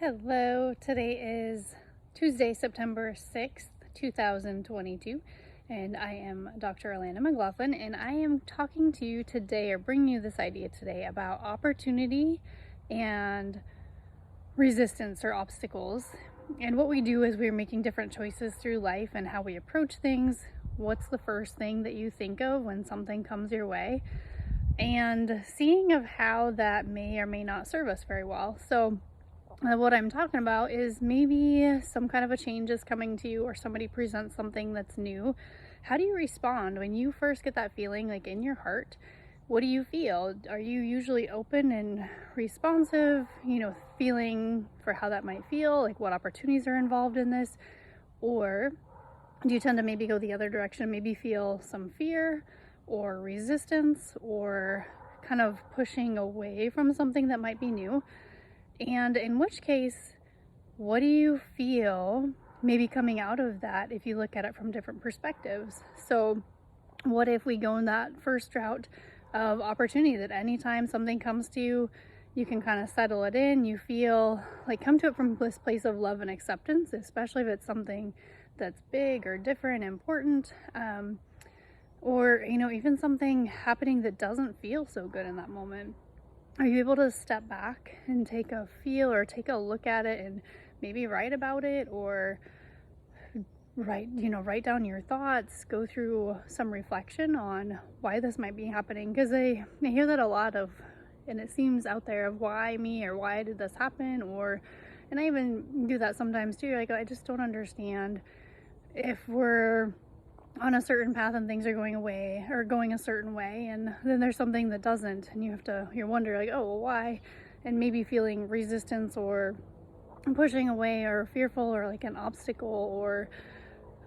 Hello, today is Tuesday, September 6th, 2022, and I am Dr. Alana McLaughlin, and I am talking to you today, or bringing you this idea today, about opportunity and resistance or obstacles. And what we do is we're making different choices through life and how we approach things. What's the first thing that you think of when something comes your way? And seeing of how that may or may not serve us very well. So what I'm talking about is maybe some kind of a change is coming to you, or somebody presents something that's new. How do you respond when you first get that feeling, like in your heart? What do you feel? Are you usually open and responsive, feeling for how that might feel, like what opportunities are involved in this? Or do you tend to maybe go the other direction, maybe feel some fear or resistance, or kind of pushing away from something that might be new? And in which case, what do you feel maybe coming out of that if you look at it from different perspectives? So what if we go in that first route of opportunity, that anytime something comes to you, you can kind of settle it in, you feel like come to it from this place of love and acceptance, especially if it's something that's big or different, important, or even something happening that doesn't feel so good in that moment. Are you able to step back and take a feel, or take a look at it, and maybe write about it, or write down your thoughts, go through some reflection on why this might be happening? Because I hear that a lot of, and it seems out there, of why me, or why did this happen, and I even do that sometimes too. Like, I just don't understand if we're on a certain path and things are going away or going a certain way, and then there's something that doesn't, and you wonder, like, oh well, why? And maybe feeling resistance or pushing away or fearful, or like an obstacle, or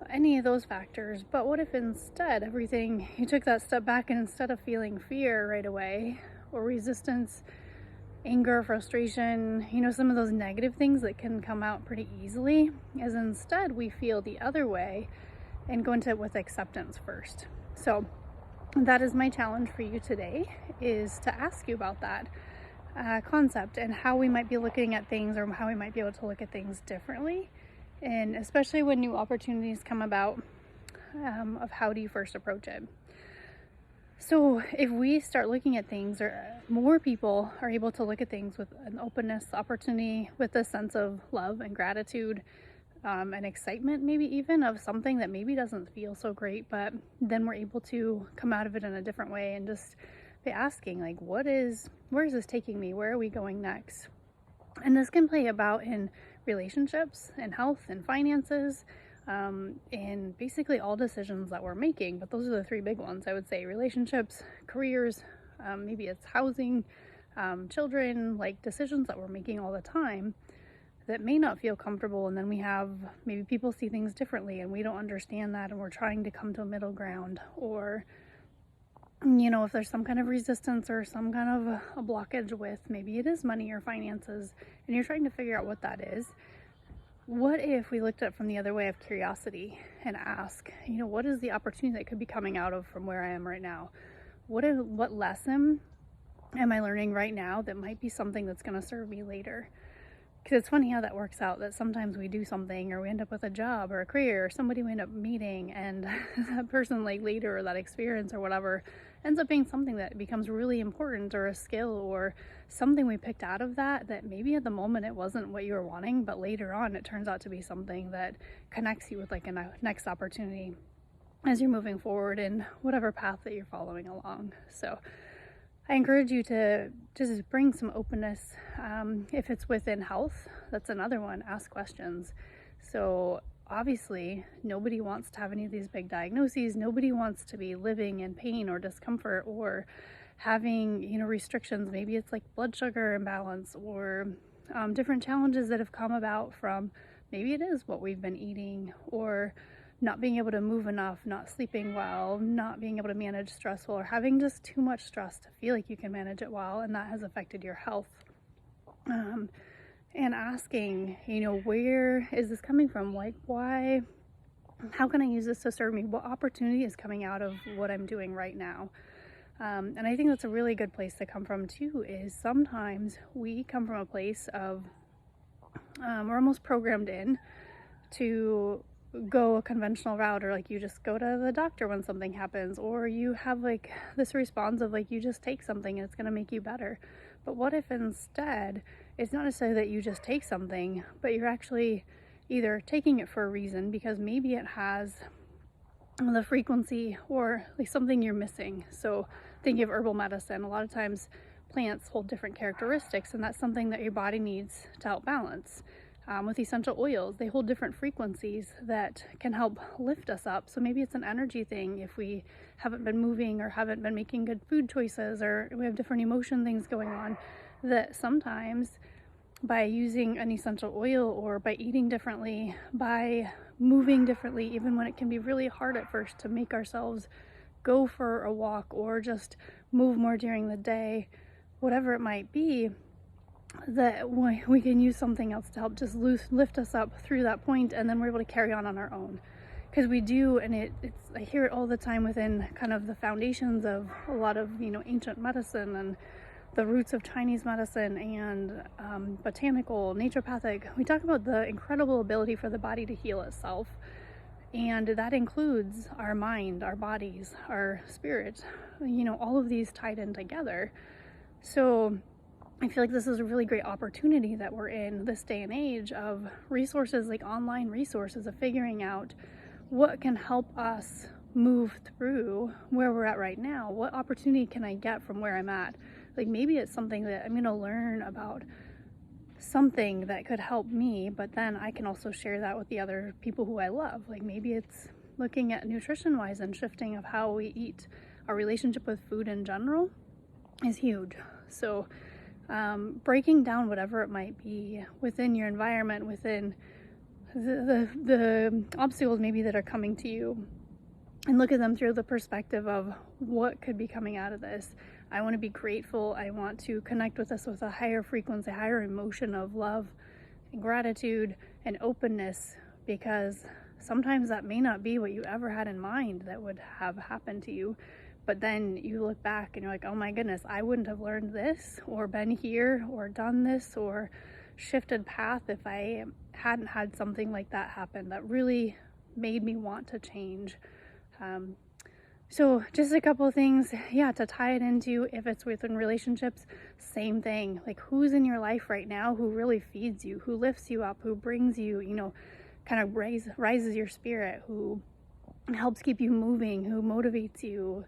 any of those factors. But what if instead everything, you took that step back, and instead of feeling fear right away, or resistance, anger, frustration, some of those negative things that can come out pretty easily, as instead we feel the other way and go into it with acceptance first. So that is my challenge for you today, is to ask you about that concept, and how we might be looking at things, or how we might be able to look at things differently, and especially when new opportunities come about, of how do you first approach it. So if we start looking at things, or more people are able to look at things with an openness, opportunity, with a sense of love and gratitude, and excitement, maybe even of something that maybe doesn't feel so great, but then we're able to come out of it in a different way, and just be asking, like, where is this taking me? Where are we going next? And this can play about in relationships, and health, and finances, and basically all decisions that we're making. But those are the three big ones, I would say: relationships, careers, maybe it's housing, children, like decisions that we're making all the time that may not feel comfortable. And then we have, maybe people see things differently, and we don't understand that, and we're trying to come to a middle ground. Or if there's some kind of resistance, or some kind of a blockage with, maybe it is money or finances, and you're trying to figure out what that is. What if we looked at it from the other way of curiosity, and ask, what is the opportunity that could be coming out of from where I am right now? What lesson am I learning right now that might be something that's going to serve me later? Because it's funny how that works out, that sometimes we do something, or we end up with a job or a career, or somebody we end up meeting, and that person, like, later, or that experience or whatever, ends up being something that becomes really important, or a skill, or something we picked out of that maybe at the moment it wasn't what you were wanting, but later on it turns out to be something that connects you with, like, a next opportunity as you're moving forward in whatever path that you're following along. So I encourage you to just bring some openness. If it's within health, that's another one. Ask questions. So obviously, nobody wants to have any of these big diagnoses. Nobody wants to be living in pain or discomfort, or having, restrictions. Maybe it's like blood sugar imbalance, or different challenges that have come about from, maybe it is what we've been eating, or not being able to move enough, not sleeping well, not being able to manage stress well, or having just too much stress to feel like you can manage it well, and that has affected your health. And asking, where is this coming from? Like, why? How can I use this to serve me? What opportunity is coming out of what I'm doing right now? And I think that's a really good place to come from too, is sometimes we come from a place of we're almost programmed in to go a conventional route, or like you just go to the doctor when something happens, or you have like this response of like you just take something and it's going to make you better. But what if instead it's not necessarily that you just take something, but you're actually either taking it for a reason because maybe it has the frequency or like something you're missing. So think of herbal medicine. A lot of times plants hold different characteristics, and that's something that your body needs to help balance. With essential oils, they hold different frequencies that can help lift us up. So maybe it's an energy thing if we haven't been moving or haven't been making good food choices, or we have different emotion things going on, that sometimes by using an essential oil or by eating differently, by moving differently, even when it can be really hard at first to make ourselves go for a walk or just move more during the day, whatever it might be, that we can use something else to help just lift us up through that point, and then we're able to carry on our own. Because we do, and it's I hear it all the time within kind of the foundations of a lot of ancient medicine and the roots of Chinese medicine and botanical, naturopathic. We talk about the incredible ability for the body to heal itself, and that includes our mind, our bodies, our spirit, all of these tied in together. So I feel like this is a really great opportunity that we're in this day and age of resources, like online resources, of figuring out what can help us move through where we're at right now. What opportunity can I get from where I'm at? Like maybe it's something that I'm going to learn about, something that could help me, but then I can also share that with the other people who I love. Like maybe it's looking at nutrition wise and shifting of how we eat. Our relationship with food in general is huge. So breaking down whatever it might be within your environment, within the obstacles maybe that are coming to you, and look at them through the perspective of what could be coming out of this. I want to be grateful. I want to connect with us with a higher frequency, higher emotion of love and gratitude and openness, because sometimes that may not be what you ever had in mind that would have happened to you. But then you look back and you're like, oh my goodness, I wouldn't have learned this or been here or done this or shifted path if I hadn't had something like that happen that really made me want to change. So just a couple of things, to tie it into, if it's within relationships, same thing. Like who's in your life right now who really feeds you, who lifts you up, who brings you, kind of rises your spirit, who helps keep you moving, who motivates you.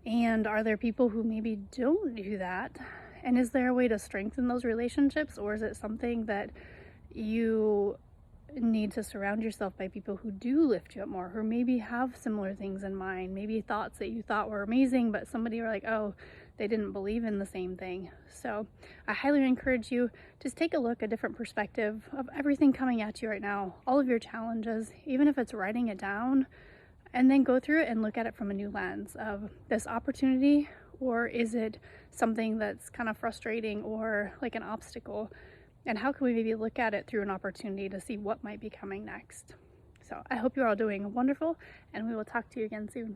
And are there people who maybe don't do that? And is there a way to strengthen those relationships, or is it something that you need to surround yourself by people who do lift you up more, who maybe have similar things in mind, maybe thoughts that you thought were amazing, but somebody were like, oh, they didn't believe in the same thing. So I highly encourage you, just take a look, a different perspective of everything coming at you right now, all of your challenges, even if it's writing it down, and then go through it and look at it from a new lens of this opportunity, or is it something that's kind of frustrating or like an obstacle? And how can we maybe look at it through an opportunity to see what might be coming next? So I hope you're all doing wonderful, and we will talk to you again soon.